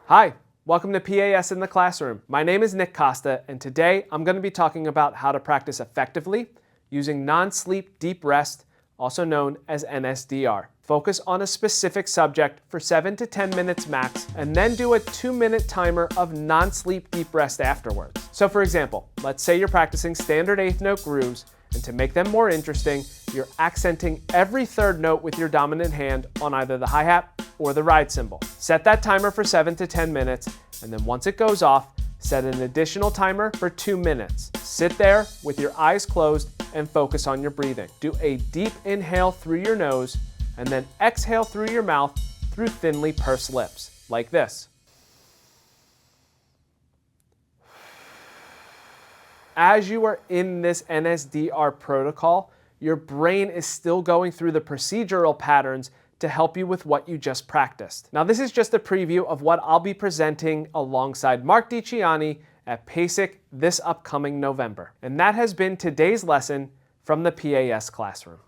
Hi, welcome to PAS in the Classroom. My name is Nick Costa, and today I'm going to be talking about how to practice effectively using non-sleep deep rest, also known as NSDR. Focus on a specific subject for 7 to 10 minutes max, and then do a 2-minute timer of non-sleep deep rest afterwards. So for example, let's say you're practicing standard 8th note grooves, and to make them more interesting, you're accenting every third note with your dominant hand on either the hi-hat or the ride cymbal. Set that timer for 7 to 10 minutes, and then once it goes off, set an additional timer for 2 minutes. Sit there with your eyes closed and focus on your breathing. Do a deep inhale through your nose, and then exhale through your mouth through thinly pursed lips, like this. As you are in this NSDR protocol, your brain is still going through the procedural patterns to help you with what you just practiced. Now this is just a preview of what I'll be presenting alongside Mark DiCiani at PASIC this upcoming November. And that has been today's lesson from the PAS classroom.